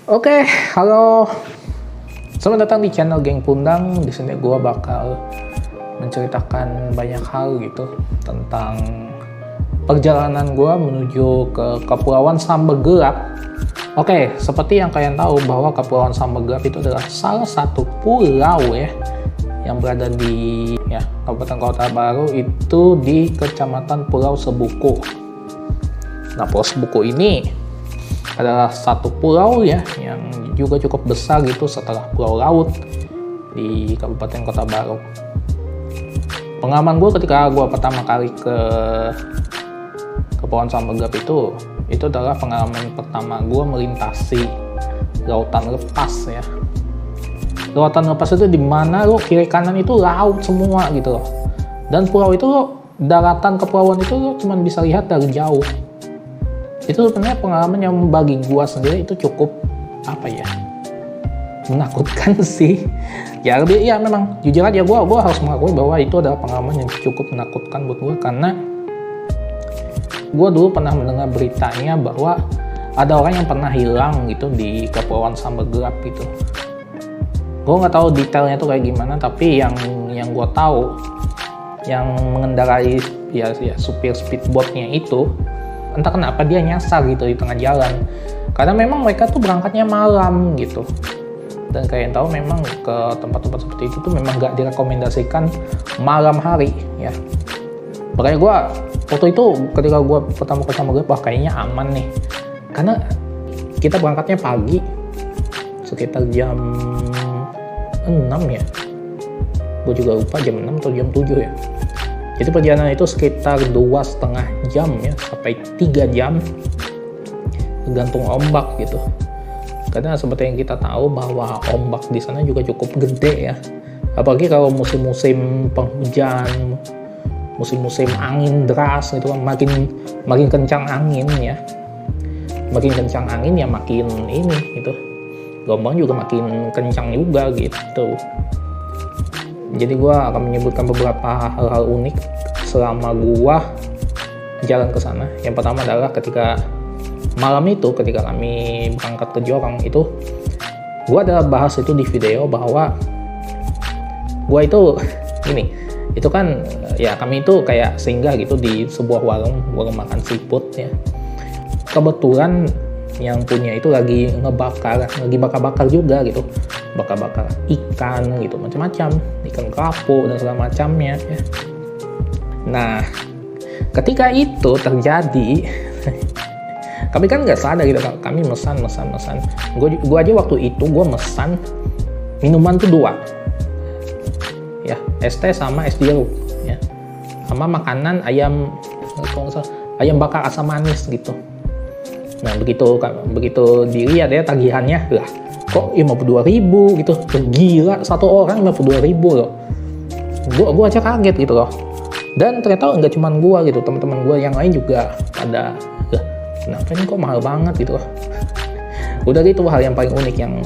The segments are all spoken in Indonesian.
Oke, halo. Selamat datang di channel Geng Pundang. Di sini gue bakal menceritakan banyak hal gitu tentang perjalanan gue menuju ke Kepulauan Sambegelap. Oke, seperti yang kalian tahu bahwa Kepulauan Sambegelap itu adalah salah satu pulau ya yang berada di Kabupaten Kota Baru, itu di Kecamatan Pulau Sebuku. Nah, Pulau Sebuku ini adalah satu pulau ya yang juga cukup besar gitu setelah Pulau Laut di Kabupaten Kota Baru. Pengalaman gue ketika gue pertama kali ke Kepulauan Sambegelap itu adalah pengalaman pertama gue melintasi lautan lepas ya. Lautan lepas itu di mana lo kiri kanan itu laut semua gitu loh. Dan pulau itu daratan kepulauan itu lo cuma bisa lihat dari jauh. Itu sebenarnya pengalaman yang bagi gua sendiri itu cukup menakutkan sih. Ya memang jujur aja gua harus mengakui bahwa itu adalah pengalaman yang cukup menakutkan buat gua, karena gua dulu pernah mendengar beritanya bahwa ada orang yang pernah hilang gitu di Kepulauan Sambegelap gitu. Gue nggak tahu detailnya tuh kayak gimana, tapi yang gue tahu yang mengendarai supir speedboatnya itu entah kenapa dia nyasar gitu di tengah jalan, karena memang mereka tuh berangkatnya malam gitu, dan kalian tahu memang ke tempat-tempat seperti itu tuh memang nggak direkomendasikan malam hari ya. Makanya gue waktu itu ketika gue pertama ke Sambegelap, wah kayaknya aman nih, karena kita berangkatnya pagi sekitar jam 6 ya, gue juga lupa jam 6 atau jam 7 ya. Jadi perjalanan itu sekitar 2,5 jam ya, sampai 3 jam tergantung ombak gitu. Karena seperti yang kita tahu bahwa ombak di sana juga cukup gede ya, apalagi kalau musim-musim penghujan, musim-musim angin deras gitu kan, makin kencang angin ya, makin ini gitu, gelombang juga makin kencang juga gitu. Jadi gue akan menyebutkan beberapa hal-hal unik selama gue jalan ke sana. Yang pertama adalah ketika malam itu, ketika kami berangkat ke Jorong itu, gue ada bahas itu di video bahwa gue itu itu kan ya, kami itu kayak singgah gitu di sebuah warung makan seafood ya. Kebetulan yang punya itu lagi bakar juga gitu, bakar ikan gitu, macam-macam, ikan kerapu dan segala macamnya ya. Nah, ketika itu terjadi kami kan nggak sadar gitu, kami mesan. Gue aja waktu itu gue mesan minuman tuh 2 ya, es teh sama es jeruk ya, sama makanan ayam bakar asam manis gitu. Nah, begitu dilihat ya tagihannya, lah kok 52.000 gitu, gila, satu orang 52.000 loh. Gua aja kaget gitu loh. Dan ternyata nggak cuma gua gitu, teman-teman gua yang lain juga pada, kenapa ini kok mahal banget gitu loh. Udah gitu, hal yang paling unik yang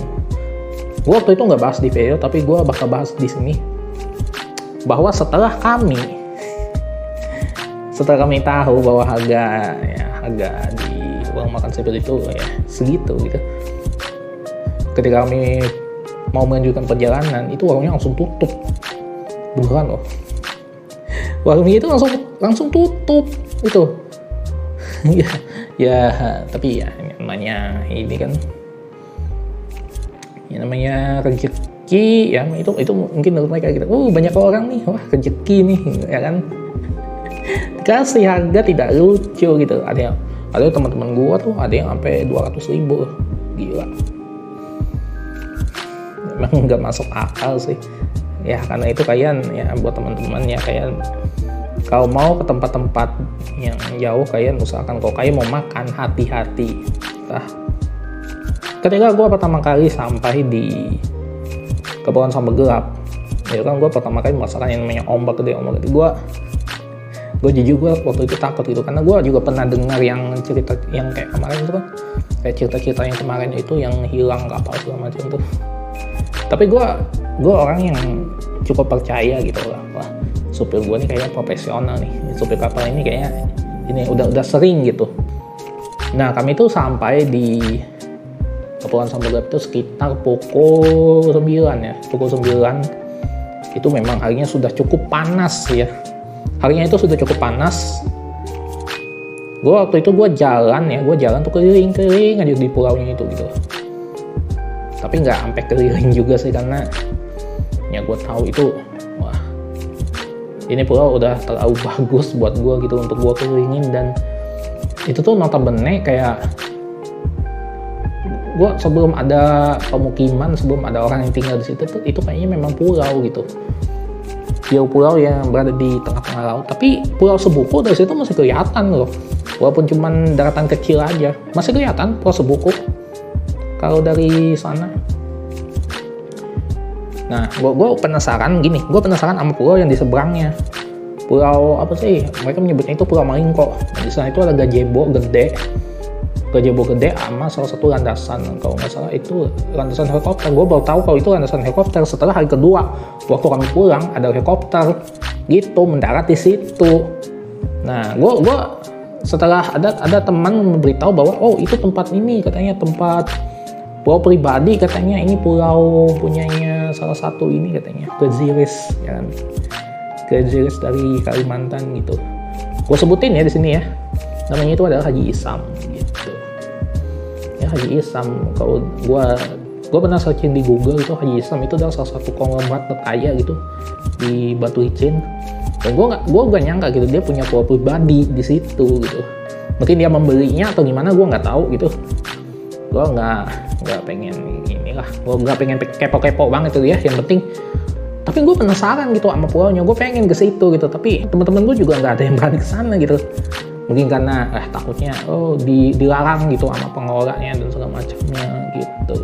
gua waktu itu nggak bahas di video, tapi gua bakal bahas di sini, bahwa setelah kami tahu bahwa harga di uang makan seafood itu ya segitu gitu, ketika kami mau melanjutkan perjalanan itu warungnya langsung tutup beneran loh. Warungnya itu langsung tutup itu. ya tapi ya namanya ini kan, ya namanya rezeki ya, itu mungkin menurut mereka gitu, banyak orang nih, wah rezeki nih ya kan, kasih harga tidak lucu gitu. Ada teman-teman gua tuh ada yang sampai 200.000, gila. Memang nggak masuk akal sih ya, karena itu kalian ya, buat teman-teman ya, kalian kalau mau ke tempat-tempat yang jauh, kalian usahakan kalau kalian mau makan hati-hati. Nah, ketika gua pertama kali sampai di Kepulauan Sambegelap ya kan, gua pertama kali merasakan yang namanya ombak gede. Gue jujur waktu itu takut gitu, karena gue juga pernah dengar yang cerita yang kayak kemarin itu kan, kayak cerita yang kemarin itu yang hilang kapal segala macam tuh. Tapi gue orang yang cukup percaya gitu lah, wah supir gue nih kayaknya profesional nih, supir kapal ini kayaknya ini udah sering gitu. Nah, kami tuh sampai di Kepulauan Samudra itu sekitar pukul 9 ya. Pukul 9 itu memang harinya sudah cukup panas ya. Harinya itu sudah cukup panas. Gue waktu itu gue jalan tuh keliling aja di pulaunya itu gitu. Tapi nggak sampai keliling juga sih, karena ya gue tahu itu, wah ini pulau udah terlalu bagus buat gue gitu untuk gue kelilingin. Dan itu tuh notabene kayak gue sebelum ada pemukiman, sebelum ada orang yang tinggal di situ tuh, itu kayaknya memang pulau gitu. Dia pulau yang berada di tengah-tengah laut, tapi Pulau Sebuku dari situ masih kelihatan loh, walaupun cuman daratan kecil aja, masih kelihatan Pulau Sebuku kalau dari sana. Nah, gue penasaran gini, gue penasaran sama pulau yang di seberangnya. Pulau apa sih? Mereka menyebutnya itu Pulau Malingko. Nah, di sana itu ada gazebo gede sama salah satu landasan, kalau nggak salah itu landasan helikopter. Gue baru tahu kalau itu landasan helikopter setelah hari kedua waktu kami pulang, ada helikopter gitu mendarat di situ. Nah, gue setelah ada teman memberitahu bahwa oh itu tempat ini, katanya tempat pulau pribadi, katanya ini pulau punyanya salah satu ini, katanya Geziris ya kan? Geziris dari Kalimantan gitu. Gue sebutin ya di sini ya, namanya itu adalah Haji Isam gitu ya. Haji Isam, kalau gue pernah searching di Google, itu Haji Isam itu adalah salah satu konglomerat terkaya gitu di Batu Licin. Dan gue gak nyangka gitu dia punya pulau pribadi di situ gitu. Mungkin dia membelinya atau gimana, gue nggak tahu gitu. Gue nggak pengen inilah, gue nggak pengen kepo-kepo banget tuh ya. Yang penting, tapi gue penasaran gitu sama pulaunya, gue pengen ke situ gitu. Tapi teman-teman gue juga nggak ada yang berani ke sana gitu. Mungkin karena takutnya dilarang gitu sama pengelolanya dan segala macamnya gitu.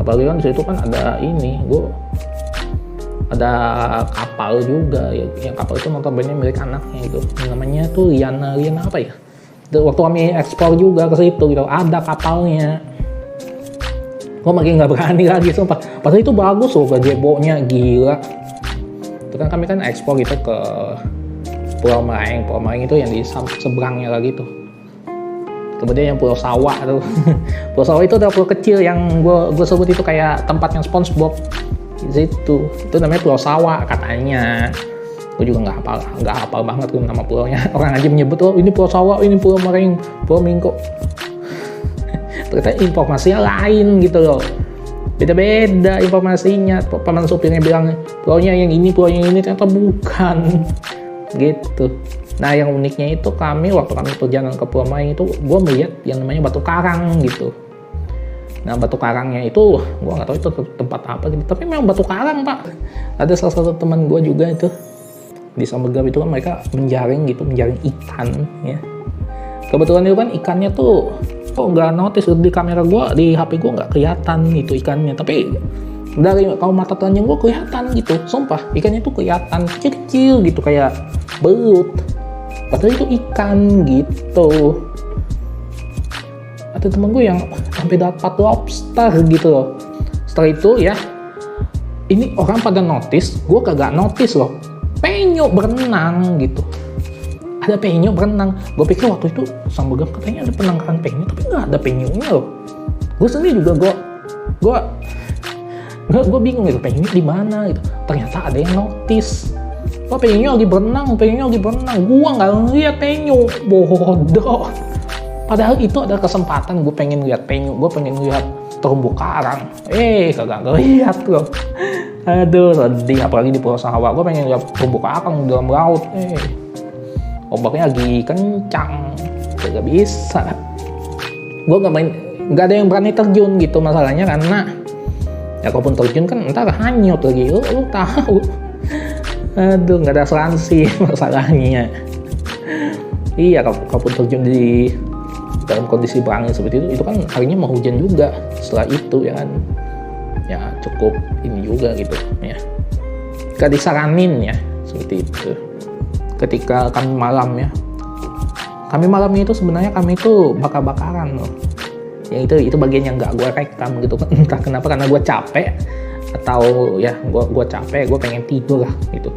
Apalagi kan di situ kan ada ini, ada kapal juga ya, yang kapal itu notabene milik anaknya gitu. Namanya tuh Liana apa ya? Waktu kami ekspor juga ke situ gitu, ada kapalnya. Gue makin nggak berani lagi sumpah. Padahal itu bagus loh gazebo-nya, gila. Itu kan kami kan ekspor gitu ke Pulau Meraeng itu yang di seberangnya lagi tuh. Kemudian yang Pulau Sawa tuh. Pulau Sawa itu adalah pulau kecil yang gue sebut itu kayak tempatnya SpongeBob di situ. Itu namanya Pulau Sawa katanya. Gue juga nggak hafal banget tuh nama pulaunya. Orang aja menyebut oh ini Pulau Sawa, ini Pulau Meraeng, Pulau Mingko. Ternyata informasinya lain gitu loh. Beda-beda informasinya. Paman supirnya bilang pulaunya yang ini, ternyata bukan. Gitu. Nah, yang uniknya itu kami waktu kami perjalanan ke Pulau Meraeng itu, gue melihat yang namanya batu karang gitu. Nah, batu karangnya itu gue nggak tahu itu tempat apa gitu, tapi memang batu karang pak. Ada salah satu teman gue juga itu di Samudra itu kan mereka menjaring ikan ya. Kebetulan itu kan ikannya tuh nggak notice di kamera gue, di HP gue nggak kelihatan itu ikannya, tapi dari kalau mata telanjang gue kelihatan gitu, sumpah ikannya tuh kelihatan kecil gitu kayak belut, padahal itu ikan gitu. Ada temen gue yang sampai dapat lobster gitu loh. Setelah itu ya, ini orang pada notice, gue kagak notice loh, penyu berenang gitu. Ada penyu berenang. Gue pikir waktu itu Samudra katanya ada penangkaran penyu, tapi nggak ada penyunya loh. Gue sendiri juga gue bingung gitu, penyu di mana gitu. Ternyata ada yang notice. Wah, penyunya lagi berenang. Gue nggak ngeliat penyu, bodoh. Padahal itu ada kesempatan gue pengen lihat penyu, gue pengen lihat terumbu karang. Kagak ngeliat loh. Aduh, sedih. Apalagi di Pulau Sawa, gue pengen lihat terumbu karang di dalam laut. Ombaknya lagi kencang, gak bisa. Gue nggak ada yang berani terjun gitu masalahnya, karena ya kalaupun terjun kan ntar hanyut lagi, lu tahu. Aduh, nggak ada asuransi masalahnya. Iya, kalaupun terjun di dalam kondisi berangin seperti itu kan harinya mau hujan juga setelah itu ya kan. Ya cukup ini juga gitu ya. Gak disaranin ya seperti itu. Ketika kami malamnya itu sebenarnya kami itu bakar-bakaran loh. Ya itu bagian yang nggak gue rekam gitu, entah kenapa, karena gue capek atau ya gue capek, gue pengen tidur lah gitu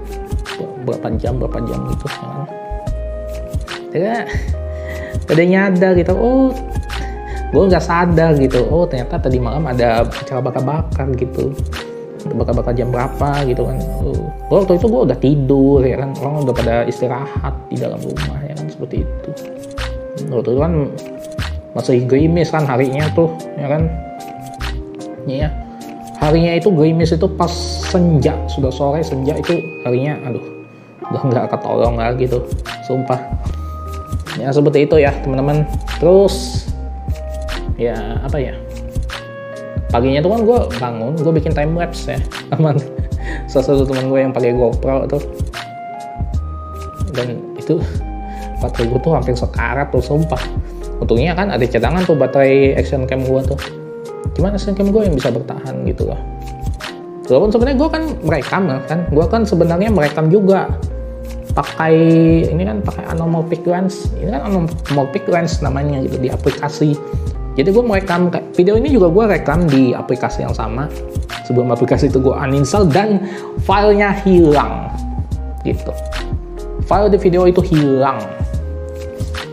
berapa jam gitu ya kan. Ya udah nyadar gitu, gue nggak sadar gitu, oh ternyata tadi malam ada acara bakar-bakar gitu, bakar-bakar jam berapa gitu kan. Waktu itu gue udah tidur ya kan, orang udah pada istirahat di dalam rumah ya kan, seperti itu. Waktu itu kan masih gerimis kan harinya tuh ya kan, ya harinya itu gerimis itu pas senja, sudah sore senja itu harinya, aduh udah nggak ketolong lagi tuh, sumpah. Ya seperti itu ya teman-teman. Terus ya apa ya, paginya tuh kan gue bangun, gue bikin time lapse ya teman salah satu teman gue yang pakai GoPro tuh, dan itu baterai gue tuh hampir sekarat tuh, sumpah. Untungnya kan ada cadangan tuh baterai action cam gue tuh, cuman action cam gue yang bisa bertahan gitu loh. Walaupun sebenarnya gue kan merekam kan, gue kan sebenarnya merekam juga pakai ini kan, pakai anamorphic lens. Ini kan anamorphic lens namanya gitu di aplikasi. Jadi gue merekam video ini juga gue rekam di aplikasi yang sama. Sebelum aplikasi itu gue uninstall dan filenya hilang gitu. File di video itu hilang.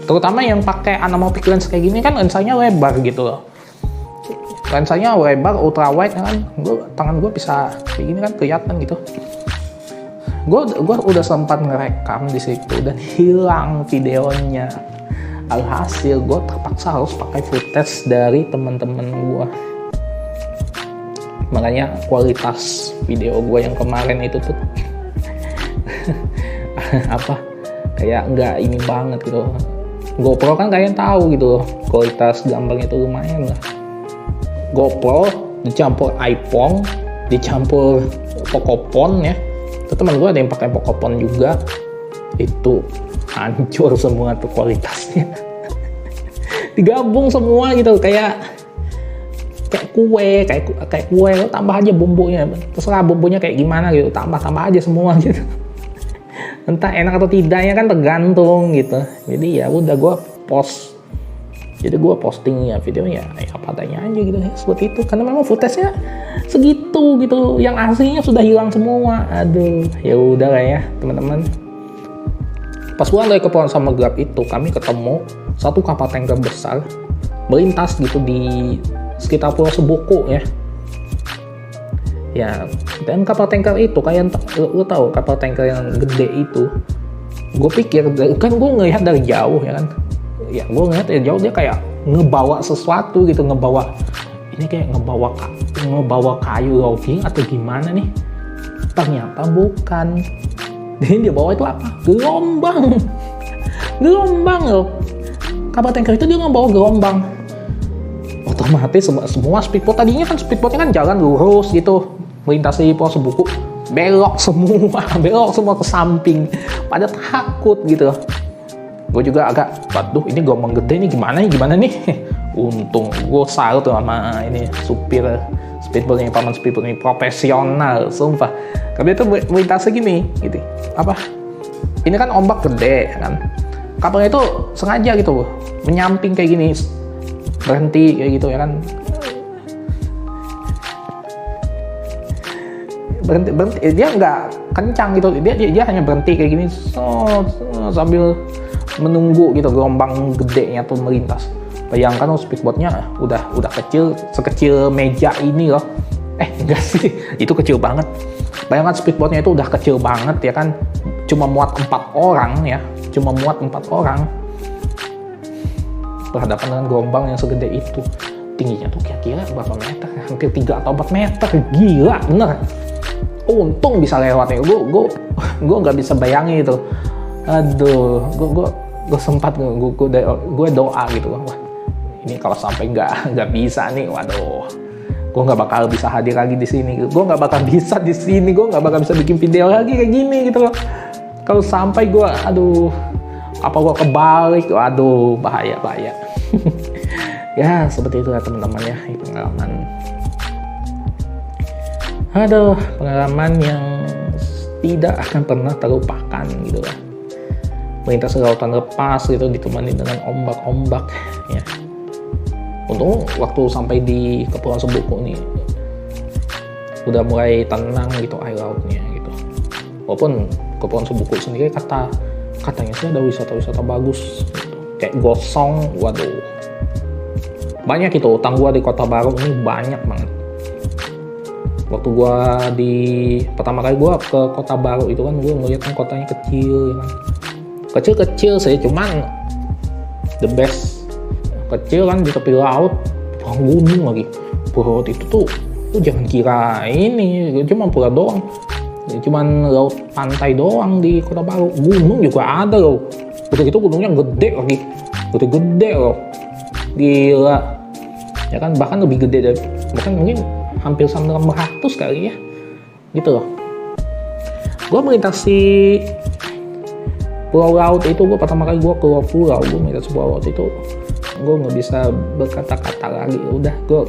Terutama yang pakai anamorphic lens kayak gini kan lensanya lebar gitu loh. Lensanya lebar ultra wide kan. Tangan gue bisa kayak gini kan, kelihatan gitu. Gue udah sempat ngerekam di situ dan hilang videonya. Alhasil gue terpaksa harus pakai footage dari teman-teman gue. Makanya kualitas video gue yang kemarin itu tuh apa, kayak nggak ini banget gitu. GoPro kan kalian tahu gitu, kualitas gambarnya itu lumayan lah. GoPro dicampur iPhone, dicampur Pocophone ya. Teman gue ada yang pakai Pocophone juga, itu hancur semua tuh kualitasnya. Digabung semua gitu, kayak kue, kayak kue, lo tambah aja bumbunya, terserah bumbunya kayak gimana gitu, tambah aja semua gitu. Entah enak atau tidaknya kan tergantung gitu. Jadi ya udah gue post. Jadi gue posting ya videonya ya apa adanya aja gitu, seperti itu. Karena memang footage-nya segitu gitu, yang aslinya sudah hilang semua. Aduh, ya udah lah ya teman-teman. Pas pulang dari Kepulauan Samudra itu, kami ketemu satu kapal tanker besar melintas gitu di sekitar Pulau Sebuku ya. Ya, dan kapal tanker itu kalian lu tahu kapal tanker yang gede itu. Gue pikir kan gue ngelihat dari jauh ya kan. Ya gue ngeliat dari jauh dia kayak ngebawa sesuatu gitu, ini kayak ngebawa kayu logging atau gimana nih. Ternyata bukan. Jadi dia bawa itu apa? Gelombang loh. Kapal tanker itu dia ngebawa gelombang. Otomatis semua speedboat, tadinya kan speedboatnya kan jalan lurus gitu, melintasi Pulau Sebuku, belok semua ke samping, pada takut gitu. Gue juga agak, waduh ini gelombang gede nih, gimana nih. Untung gue salut tuh sama ini supir speedboat paman speedboat ini profesional, sumpah. Tapi itu melintasi gini gitu. Apa? Ini kan ombak gede kan. Kapalnya itu sengaja gitu menyamping kayak gini, berhenti kayak gitu ya kan. Berhenti dia nggak kencang gitu, dia hanya berhenti kayak gini sambil menunggu gitu gelombang gedenya tuh melintas. Bayangkan speedboatnya udah kecil, sekecil meja ini loh. Enggak sih, itu kecil banget. Bayangkan speedboatnya itu udah kecil banget ya kan, cuma muat 4 orang ya, berhadapan dengan gelombang yang segede itu. Tingginya tuh kira-kira berapa meter, hampir 3 atau 4 meter, gila bener. Untung bisa lewat ya, gue nggak bisa bayangin itu. Aduh, gue sempat gue doa gitu, wah ini kalau sampai nggak bisa nih, waduh, gue nggak bakal bisa hadir lagi di sini, gue nggak bakal bisa di sini, gue nggak bakal bisa bikin video lagi kayak gini gitu loh. Kalau sampai gue, aduh, apa gue kebalik, waduh, bahaya. Ya seperti itu ya teman-teman ya, pengalaman. Aduh, pengalaman yang tidak akan pernah terlupakan gitu lah. Melintas lautan lepas gitu, ditemani dengan ombak-ombak ya. Untung waktu sampai di Kepulauan Sebuku nih udah mulai tenang gitu air lautnya gitu. Walaupun Kepulauan Sebuku sendiri katanya sih ada wisata-wisata bagus gitu. Kayak Gosong, waduh. banyak itu utang gue di Kota Baru ini, banyak banget. Waktu gue pertama kali gue ke Kota Baru itu kan, gue ngeliat kan kotanya kecil ya kan. Kecil sih, cuman the best. Kecil kan di tepi laut, gunung lagi. Pulau itu tuh jangan kira ini cuma pulau doang, cuman laut pantai doang di Kota Baru. Gunung juga ada loh, udah gitu gunungnya gede lagi, gede loh, gila ya kan, bahkan lebih gede dari, bahkan mungkin hampir sama 600 kali ya gitu loh. Gue melintasi pulau laut itu, gue pertama kali gue keluar pulau, gue melintasi pulau laut itu, gue nggak bisa berkata-kata lagi. Udah gue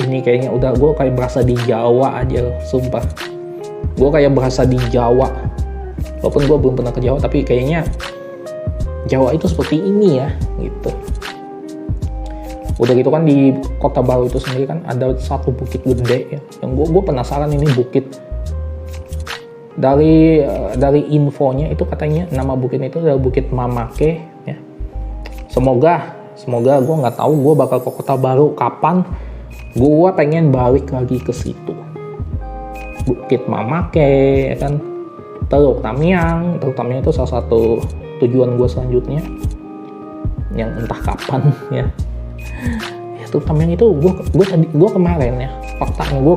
ini kayaknya udah, gue kayak berasa di Jawa aja loh, sumpah. Gue kayak berasa di Jawa, walaupun gue belum pernah ke Jawa, tapi kayaknya Jawa itu seperti ini ya gitu. Udah gitu kan di Kota Baru itu sendiri kan ada satu bukit gede ya, yang gue penasaran ini bukit. Dari infonya itu katanya nama bukit itu adalah Bukit Mamake ya. Semoga gue nggak tahu gue bakal ke Kota Baru kapan. Gue pengen balik lagi ke situ, Bukit Mamake ya kan. Teluk Tamiang itu salah satu tujuan gue selanjutnya, yang entah kapan ya. Teluk Tamiang itu gue kemarin ya, faktanya gue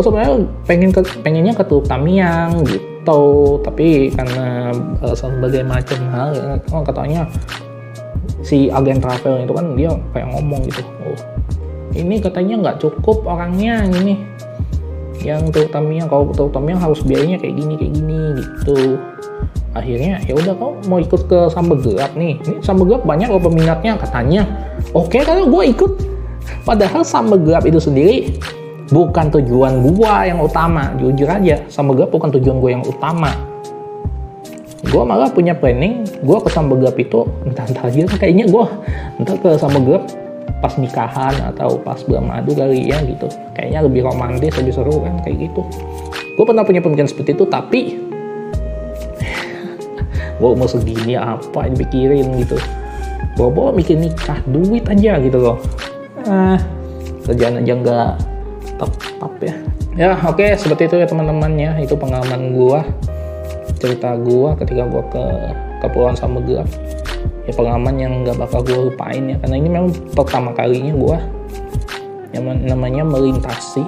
sebenarnya pengennya ke Teluk Tamiang gitu, tapi karena berbagai macam hal ya, katanya si agen travel itu kan dia kayak ngomong gitu, oh ini katanya nggak cukup orangnya ini yang Teluk Tamiang, kalau Teluk Tamiang harus biayanya kayak gini gitu. Akhirnya ya udah, kau mau ikut ke Sambegelap nih, ini Sambegelap banyak loh peminatnya katanya. Oke, kalau gue ikut, padahal Sambegelap itu sendiri bukan tujuan gue yang utama, jujur aja. Sambegelap bukan tujuan gue yang utama. Gue malah punya planning, gue ke Sambegelap itu entah aja, kayaknya gue entah ke Sambegelap pas nikahan atau pas bulan madu kali ya gitu. Kayaknya lebih romantis, lebih seru kan kayak gitu. Gue pernah punya pemikiran seperti itu, tapi gue umur segini apa yang dipikirin gitu. Bawa mikir nikah, duit aja gitu loh. Kerjaan aja nggak tetap ya. Ya oke, seperti itu ya teman-teman ya. Itu pengalaman gue, cerita gue ketika gue ke Kepulauan Sambegelap. Ya pengalaman yang nggak bakal gue lupain ya, karena ini memang pertama kalinya gue yang namanya melintasi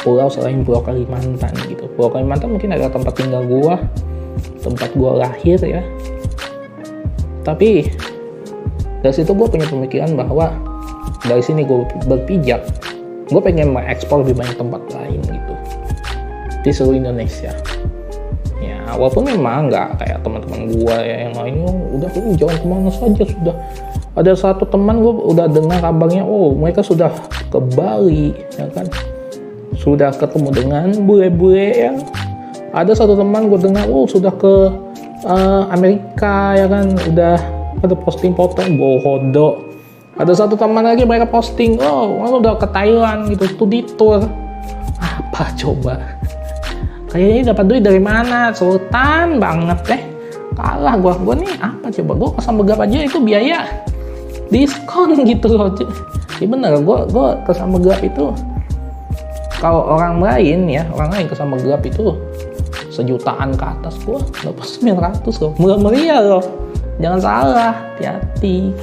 pulau selain Pulau Kalimantan gitu. Pulau Kalimantan mungkin ada tempat tinggal gue, tempat gue lahir ya, tapi dari situ gue punya pemikiran bahwa dari sini gue berpijak, gue pengen mengekspor lebih banyak tempat lain gitu di seluruh Indonesia ya. Walaupun memang nggak kayak teman-teman gue ya yang lainnya udah jangan kemana saja sudah. Ada satu teman gue udah dengar kabarnya, oh mereka sudah ke Bali ya kan, sudah ketemu dengan bule-bule ya. Ada satu teman gue dengar, oh sudah ke Amerika ya kan, udah ada posting foto bohodo. Ada satu teman lagi mereka posting, oh udah ke Thailand gitu, studi tour. Apa coba? Kayaknya dapat duit dari mana? Sultan banget kalah gue nih apa coba? Gue ke Sambegelap aja itu biaya diskon gitu loh. Ya bener, gue ke Sambegelap itu kalau orang lain ke Sambegelap itu sejutaan ke atas, gue dapat 900 loh, murah-meriah loh, jangan salah, hati-hati.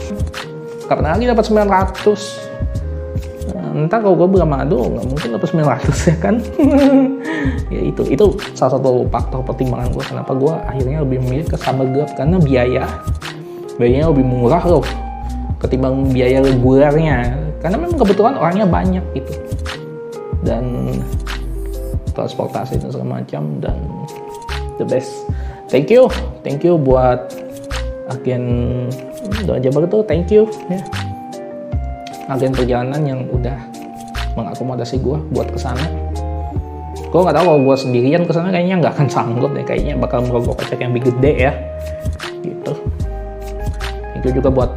Karena lagi dapat 900, entah kalau gue bulan madu nggak mungkin dapat 900 ya kan. Ya itu salah satu faktor pertimbangan gue kenapa gue akhirnya lebih memilih ke Sambegelap, karena biayanya lebih murah loh ketimbang biaya regulernya, karena memang kebetulan orangnya banyak gitu, dan transportasi dan segala macam, dan the best. Thank you buat agen Doa Jabar itu, thank you ya, agen perjalanan yang udah mengakomodasi gue buat kesana. Gue nggak tahu kalau gue sendirian kesana kayaknya nggak akan sanggup deh, kayaknya bakal merogoh kocek yang lebih gede ya gitu. Thank you juga buat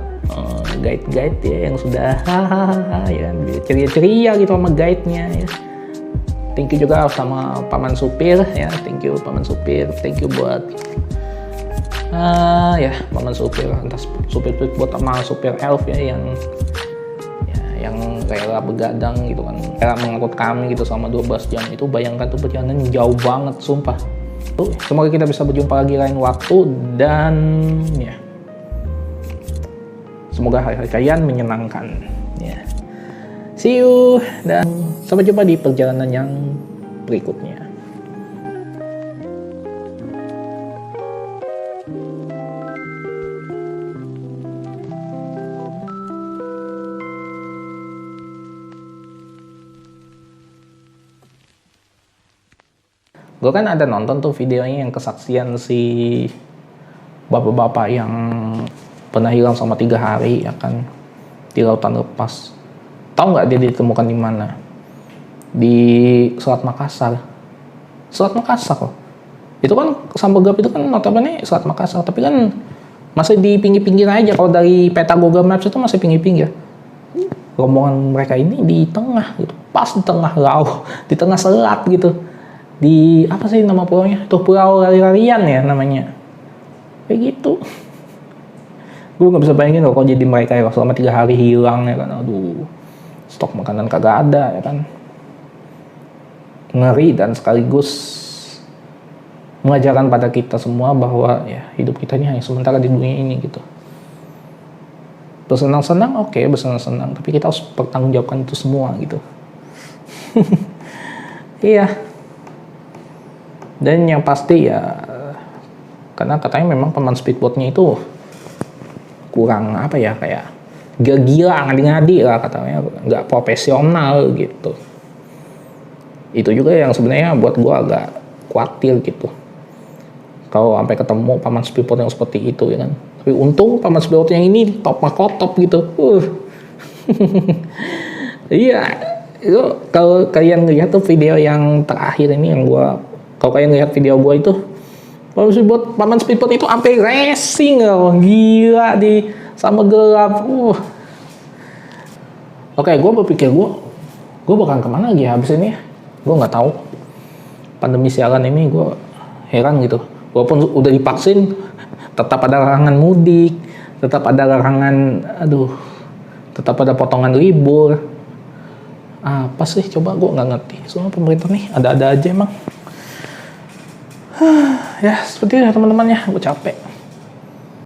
guide-guide ya yang sudah ya ceria-ceria gitu sama guide-nya ya. Thank you juga sama paman supir ya, thank you paman supir, thank you buat Ya paman supir, entah supir speedboat sama supir elf ya yang rela begadang gitu kan, rela mengangkut kami gitu selama 12 jam. Itu bayangkan tuh perjalanan jauh banget sumpah. Semoga kita bisa berjumpa lagi lain waktu, dan ya semoga hari-hari kalian menyenangkan ya. See you dan sampai jumpa di perjalanan yang berikutnya. Gue kan ada nonton tuh videonya yang kesaksian si bapak-bapak yang pernah hilang selama 3 hari ya kan di lautan lepas. Tahu nggak dia ditemukan di mana? Di Selat Makassar. Selat Makassar loh. Itu kan Sambergap itu kan notabene Selat Makassar, tapi kan masih di pinggir-pinggir aja. Kalau dari peta Google Maps itu masih pinggir-pinggir. Rombongan mereka ini di tengah gitu, pas di tengah laut, di tengah selat gitu. Di apa sih nama pulaunya? Tuh Pulau Lari-Larian ya namanya. Kayak gitu. Gue nggak bisa bayangin kalau jadi mereka ya selama 3 hari hilang ya kan. Aduh, stok makanan kagak ada ya kan. Ngeri dan sekaligus mengajarkan pada kita semua bahwa ya hidup kita ini hanya sementara di dunia ini gitu. Bersenang-senang oke, bersenang-senang, tapi kita harus bertanggungjawabkan itu semua gitu. Iya. Dan yang pasti ya, karena katanya memang paman speedboatnya itu kurang apa ya, kayak gila, ngadi-ngadi lah katanya, nggak profesional gitu. Itu juga yang sebenarnya buat gue agak khawatir gitu. Kalau sampai ketemu paman speedboat yang seperti itu ya kan. Tapi untung paman speedboat yang ini top makotop gitu. Iya, itu kalau kalian lihat tuh video yang terakhir ini yang gue, kalau kalian lihat video gue itu, paman speedboat itu sampai racing loh, gila di sama gelap. Oke, gue berpikir gue bakal kemana lagi habis ini ya? Gue nggak tahu. Pandemi sialan ini gue heran gitu. Walaupun udah divaksin, tetap ada larangan mudik, tetap ada larangan, tetap ada potongan libur. Apa sih? Coba gue nggak ngerti. Soalnya pemerintah nih ada-ada aja emang. Ya seperti itu ya teman-teman ya, gue capek.